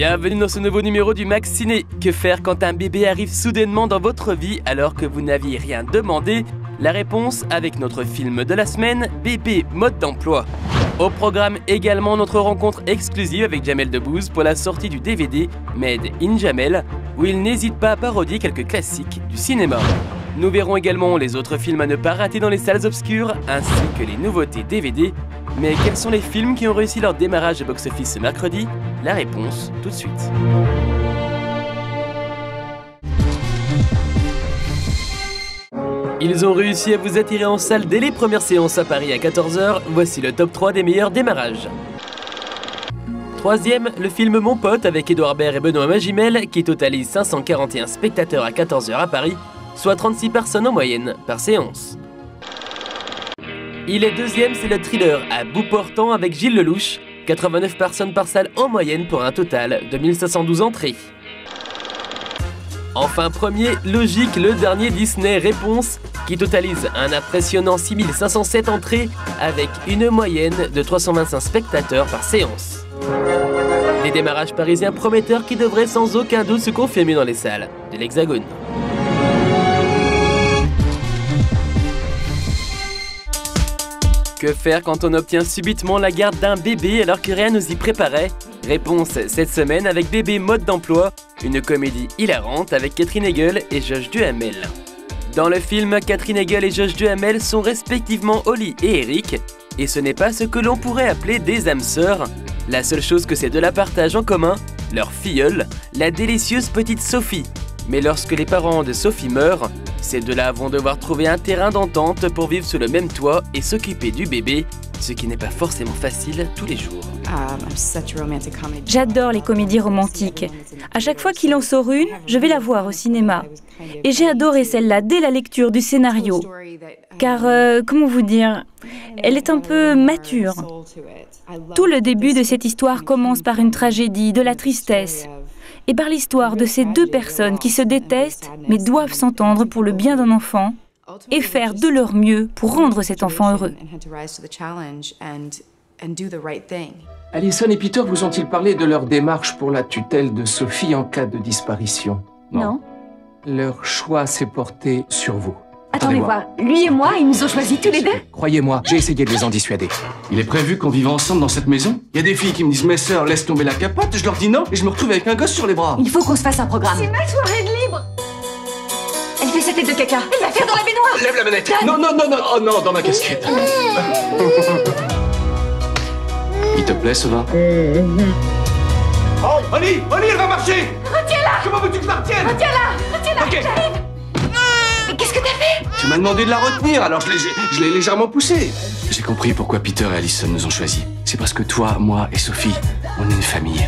Bienvenue dans ce nouveau numéro du Max Ciné. Que faire quand un bébé arrive soudainement dans votre vie alors que vous n'aviez rien demandé? La réponse avec notre film de la semaine, Bébé mode d'emploi. Au programme également notre rencontre exclusive avec Jamel Debbouze pour la sortie du DVD Made in Jamel, où il n'hésite pas à parodier quelques classiques du cinéma. Nous verrons également les autres films à ne pas rater dans les salles obscures, ainsi que les nouveautés DVD. Mais quels sont les films qui ont réussi leur démarrage au box-office ce mercredi? La réponse tout de suite. Ils ont réussi à vous attirer en salle dès les premières séances à Paris à 14 h. Voici le top 3 des meilleurs démarrages. Troisième, le film Mon Pote avec Édouard Baird et Benoît Magimel qui totalise 541 spectateurs à 14 h à Paris, soit 36 personnes en moyenne par séance. Il est deuxième, c'est le thriller À bout portant avec Gilles Lelouch, 89 personnes par salle en moyenne pour un total de 1512 entrées. Enfin premier, logique, le dernier Disney Réponse, qui totalise un impressionnant 6507 entrées avec une moyenne de 325 spectateurs par séance. Des démarrages parisiens prometteurs qui devraient sans aucun doute se confirmer dans les salles de l'Hexagone. Que faire quand on obtient subitement la garde d'un bébé alors que rien nous y préparait? Réponse cette semaine avec Bébé mode d'emploi, une comédie hilarante avec Catherine Hegel et Josh Duhamel. Dans le film, Catherine Hegel et Josh Duhamel sont respectivement Holly et Eric, et ce n'est pas ce que l'on pourrait appeler des âmes sœurs. La seule chose que ces deux-là partagent en commun, leur filleule, la délicieuse petite Sophie. Mais lorsque les parents de Sophie meurent, ces deux-là vont devoir trouver un terrain d'entente pour vivre sous le même toit et s'occuper du bébé, ce qui n'est pas forcément facile tous les jours. J'adore les comédies romantiques. À chaque fois qu'il en sort une, je vais la voir au cinéma. Et j'ai adoré celle-là dès la lecture du scénario. Car, comment vous dire, elle est un peu mature. Tout le début de cette histoire commence par une tragédie, de la tristesse. Et par l'histoire de ces deux personnes qui se détestent, mais doivent s'entendre pour le bien d'un enfant et faire de leur mieux pour rendre cet enfant heureux. Alison et Peter vous ont-ils parlé de leur démarche pour la tutelle de Sophie en cas de disparition? Non. Leur choix s'est porté sur vous. Attendez voir, lui et moi, ils nous ont choisis tous les deux? Croyez-moi, j'ai essayé de les en dissuader. Il est prévu qu'on vive ensemble dans cette maison? Il y a des filles qui me disent « Mais sœur, laisse tomber la capote », je leur dis non, et je me retrouve avec un gosse sur les bras. Il faut qu'on se fasse un programme. C'est ma soirée de libre. Elle fait sa tête de caca. Elle va faire dans la baignoire. Lève la manette. Non, non, non, non, oh non, dans ma casquette. Il te plaît, ce vin? Oh, Oli, elle va marcher. Retiens-la. Comment veux-tu que je la retienne? Retiens-la. Ok. J'arrive. Mais qu'est-ce que t'as fait? Tu m'as demandé de la retenir, alors je l'ai légèrement poussée. J'ai compris pourquoi Peter et Alison nous ont choisis. C'est parce que toi, moi et Sophie, on est une famille.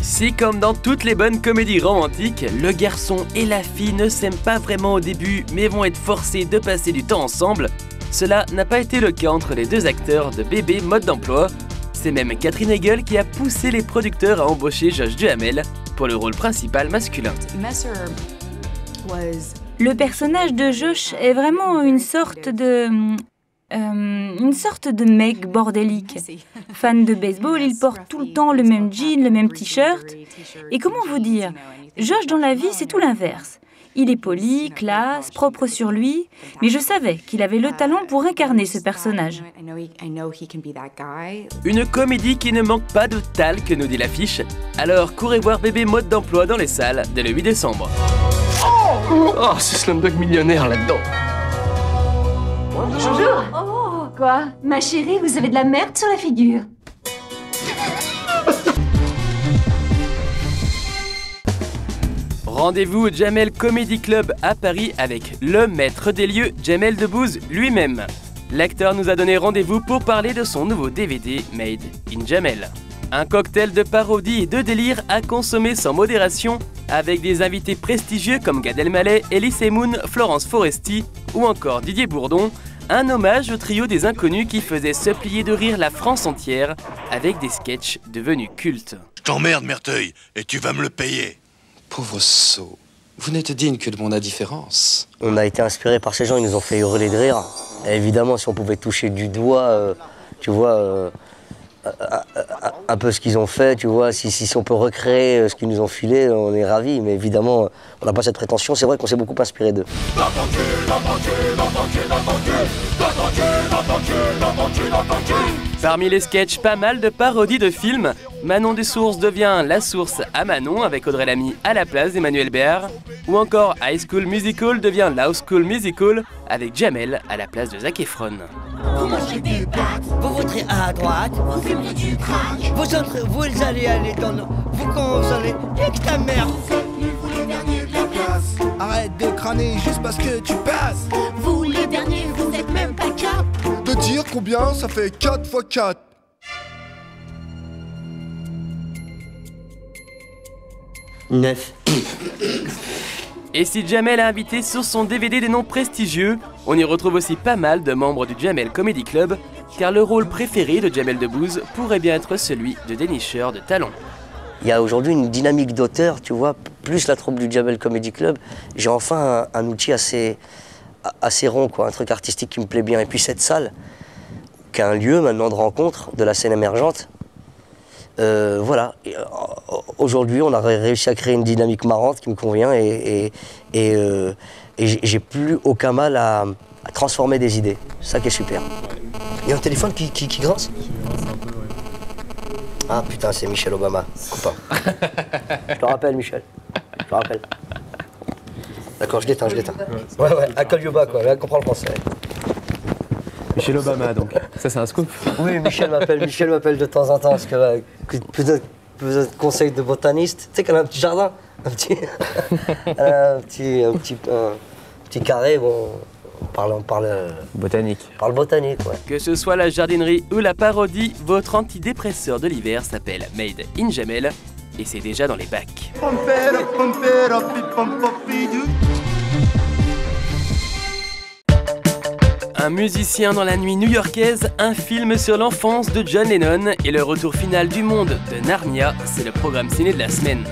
Si comme dans toutes les bonnes comédies romantiques, le garçon et la fille ne s'aiment pas vraiment au début mais vont être forcés de passer du temps ensemble, cela n'a pas été le cas entre les deux acteurs de Bébé mode d'emploi. C'est même Catherine Hegel qui a poussé les producteurs à embaucher Josh Duhamel pour le rôle principal masculin. Le personnage de Josh est vraiment une sorte de mec bordélique. Fan de baseball, il porte tout le temps le même jean, le même t-shirt. Et comment vous dire, Josh dans la vie, c'est tout l'inverse. Il est poli, classe, propre sur lui, mais je savais qu'il avait le talent pour incarner ce personnage. Une comédie qui ne manque pas de talc, nous dit l'affiche. Alors courez voir Bébé mode d'emploi dans les salles dès le 8 décembre. Oh, c'est Slumdog Millionnaire là-dedans. Bonjour. Oh. Quoi? Ma chérie, vous avez de la merde sur la figure. Rendez-vous au Jamel Comedy Club à Paris avec le maître des lieux, Jamel Debbouze lui-même. L'acteur nous a donné rendez-vous pour parler de son nouveau DVD Made in Jamel. Un cocktail de parodie et de délire à consommer sans modération avec des invités prestigieux comme Gad Elmaleh, Elie Semoun, Florence Foresti ou encore Didier Bourdon. Un hommage au trio des inconnus qui faisait se plier de rire la France entière avec des sketchs devenus cultes. Je t'emmerde, Merteuil, et tu vas me le payer. Pauvre sot, vous n'êtes digne que de mon indifférence. On a été inspiré par ces gens, ils nous ont fait hurler de rire. Et évidemment, si on pouvait toucher du doigt, tu vois, un peu ce qu'ils ont fait, tu vois. Si on peut recréer ce qu'ils nous ont filé, on est ravis. Mais évidemment, on n'a pas cette prétention. C'est vrai qu'on s'est beaucoup inspiré d'eux. Parmi les sketchs, pas mal de parodies de films. Manon Dessources devient La Source à Manon avec Audrey Lamy à la place d'Emmanuel Béard. Ou encore High School Musical devient Low School Musical avec Jamel à la place de Zac Efron. Vous mangerez des pâtes, vous voterez à droite, vous fumerez du crack. Vous autres, vous allez aller dans le... Vous quand vous allez... Nique ta mère. Vous êtes nuls, vous les derniers de la classe. Arrête de crâner juste parce que tu passes. Vous les derniers, vous êtes même pas cap. De dire combien ça fait 4 x 4. Neuf. Et si Jamel a invité sur son DVD des noms prestigieux, on y retrouve aussi pas mal de membres du Jamel Comedy Club, car le rôle préféré de Jamel Debbouze pourrait bien être celui de dénicheur de talent. Il y a aujourd'hui une dynamique d'auteur, tu vois, plus la troupe du Jamel Comedy Club. J'ai enfin un outil assez rond, quoi, un truc artistique qui me plaît bien. Et puis cette salle, qui est un lieu maintenant de rencontre de la scène émergente, voilà. Aujourd'hui, on a réussi à créer une dynamique marrante qui me convient et j'ai plus aucun mal à transformer des idées. C'est ça qui est super. Il y a un téléphone qui grince. Ah putain, c'est Michelle Obama, copain. Je te rappelle, Michel. Je te rappelle. D'accord, je l'éteins. Ouais, I call you back, quoi. Elle comprend le français. Michelle Obama, donc. Ça, c'est un scoop. Oui, Michel m'appelle de temps en temps, parce que peut-être conseil de botaniste. Tu sais qu'elle a un petit jardin, un petit carré, bon, on parle botanique. Parle botanique, ouais. Que ce soit la jardinerie ou la parodie, votre antidépresseur de l'hiver s'appelle Made in Jamel et c'est déjà dans les bacs. Un musicien dans la nuit new-yorkaise, un film sur l'enfance de John Lennon et le retour final du monde de Narnia, c'est le programme ciné de la semaine.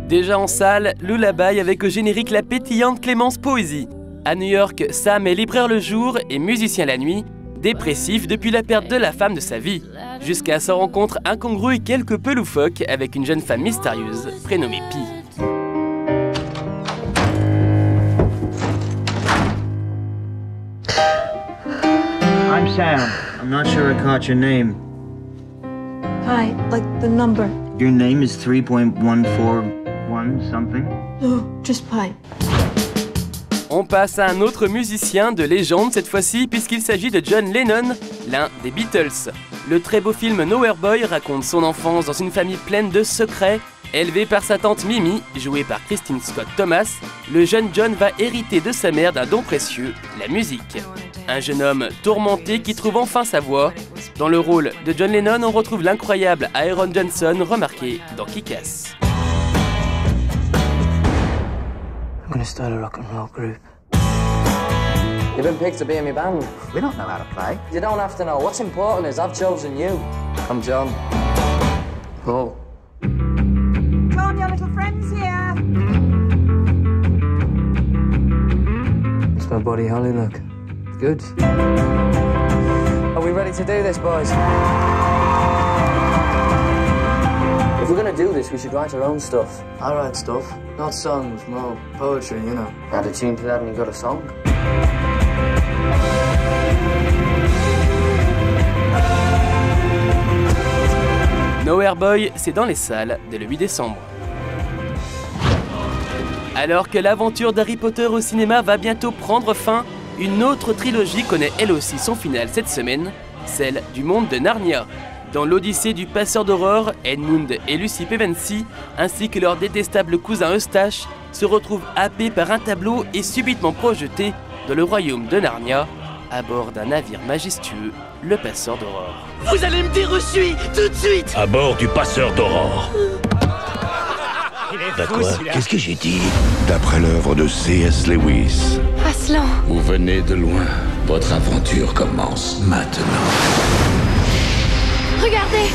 Déjà en salle, Lullaby avec au générique la pétillante Clémence Poésy. À New York, Sam est libraire le jour et musicien la nuit, dépressif depuis la perte de la femme de sa vie, jusqu'à sa rencontre incongrue et quelque peu loufoque avec une jeune femme mystérieuse prénommée Pi. I'm Sam. I'm not sure I caught your name. Hi, like the number. Your name is 3.141 something? No, just Pi. On passe à un autre musicien de légende cette fois-ci puisqu'il s'agit de John Lennon, l'un des Beatles. Le très beau film Nowhere Boy raconte son enfance dans une famille pleine de secrets. Élevé par sa tante Mimi, jouée par Christine Scott Thomas, le jeune John va hériter de sa mère d'un don précieux, la musique. Un jeune homme tourmenté qui trouve enfin sa voix. Dans le rôle de John Lennon, on retrouve l'incroyable Aaron Johnson, remarqué dans Kick-Ass. I'm gonna start a rock and roll group. You've been picked to be in my band. We don't know how to play. You don't have to know. What's important is I've chosen you. I'm John. Paul. Come on, your little friends here. It's my Buddy Holly look. Good. Are we ready to do this, boys? If we're gonna do this, we should write our own stuff. I write stuff. Not songs, more poetry, you know. Add a tune to that and you got a song. Nowhere Boy, c'est dans les salles dès le 8 décembre. Alors que l'aventure d'Harry Potter au cinéma va bientôt prendre fin, une autre trilogie connaît elle aussi son final cette semaine, celle du monde de Narnia. Dans l'Odyssée du passeur d'aurore, Edmund et Lucy Pevensie, ainsi que leur détestable cousin Eustache, se retrouvent happés par un tableau et subitement projetés dans le royaume de Narnia, à bord d'un navire majestueux, le passeur d'aurore. Vous allez me dire où je suis, tout de suite. À bord du passeur d'aurore. D'accord, qu'est-ce que j'ai dit? D'après l'œuvre de C.S. Lewis. Aslan. Vous venez de loin. Votre aventure commence maintenant. Regardez.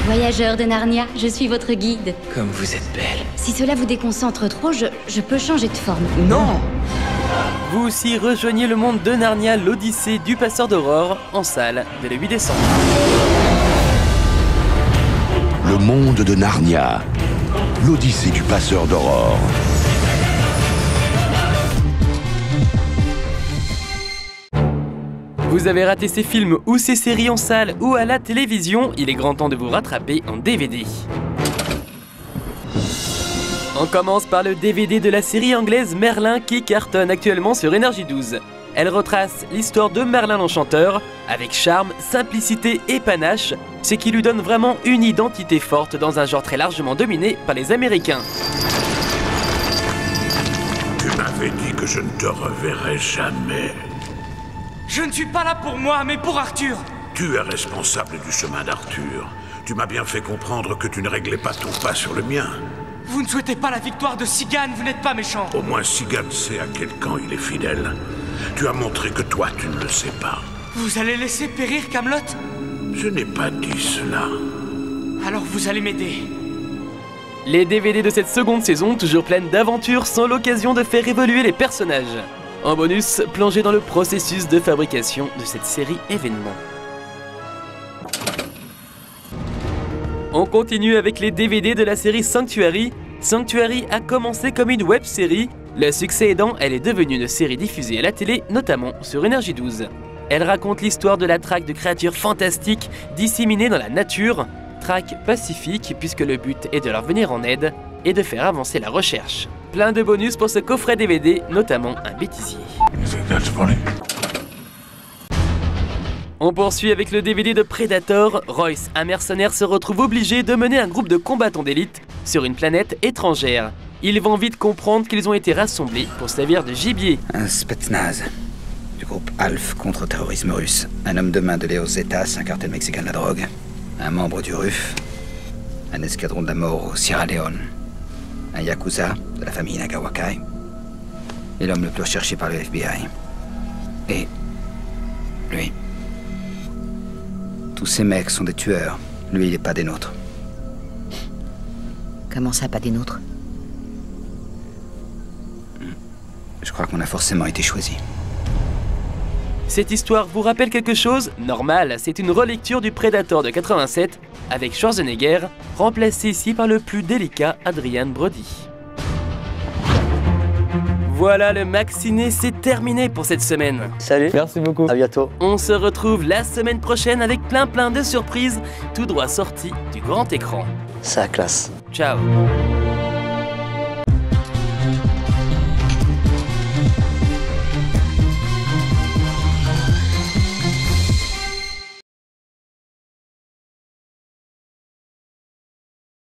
Voyageurs de Narnia, je suis votre guide. Comme vous êtes belle. Si cela vous déconcentre trop, je peux changer de forme. Non! Vous aussi rejoignez le monde de Narnia, l'Odyssée du Passeur d'Aurore, en salle dès le 8 décembre. Le monde de Narnia, l'Odyssée du Passeur d'Aurore. Vous avez raté ces films ou ces séries en salle ou à la télévision, il est grand temps de vous rattraper en DVD. On commence par le DVD de la série anglaise Merlin qui cartonne actuellement sur Énergie 12. Elle retrace l'histoire de Merlin l'Enchanteur, avec charme, simplicité et panache, ce qui lui donne vraiment une identité forte dans un genre très largement dominé par les Américains. Tu m'avais dit que je ne te reverrais jamais. Je ne suis pas là pour moi, mais pour Arthur. Tu es responsable du chemin d'Arthur. Tu m'as bien fait comprendre que tu ne réglais pas ton pas sur le mien. Vous ne souhaitez pas la victoire de Sigan, vous n'êtes pas méchant. Au moins Sigan sait à quel camp il est fidèle. Tu as montré que toi, tu ne le sais pas. Vous allez laisser périr Camelot? Je n'ai pas dit cela. Alors vous allez m'aider. Les DVD de cette seconde saison, toujours pleines d'aventures, sont l'occasion de faire évoluer les personnages. En bonus, plongez dans le processus de fabrication de cette série événement. On continue avec les DVD de la série Sanctuary. Sanctuary a commencé comme une web-série. Le succès aidant, elle est devenue une série diffusée à la télé, notamment sur Énergie 12. Elle raconte l'histoire de la traque de créatures fantastiques disséminées dans la nature. Traque pacifique puisque le but est de leur venir en aide et de faire avancer la recherche. Plein de bonus pour ce coffret DVD, notamment un bêtisier. On poursuit avec le DVD de Predator. Royce, un mercenaire, se retrouve obligé de mener un groupe de combattants d'élite sur une planète étrangère. Ils vont vite comprendre qu'ils ont été rassemblés pour servir de gibier. Un Spetsnaz du groupe ALF contre le terrorisme russe. Un homme de main de Léos Zetas, un cartel mexicain de la drogue. Un membre du RUF. Un escadron de la mort au Sierra Leone. Un Yakuza de la famille Nagawakai. Et l'homme le plus recherché par le FBI. Et lui. Tous ces mecs sont des tueurs. Lui, il est pas des nôtres. Comment ça, pas des nôtres? Je crois qu'on a forcément été choisis. Cette histoire vous rappelle quelque chose? Normal, c'est une relecture du Predator de 87 avec Schwarzenegger, remplacé ici par le plus délicat Adrian Brody. Voilà, le Max Ciné, c'est terminé pour cette semaine. Salut. Merci beaucoup. À bientôt. On se retrouve la semaine prochaine avec plein de surprises, tout droit sorties du grand écran. C'est la classe. Ciao.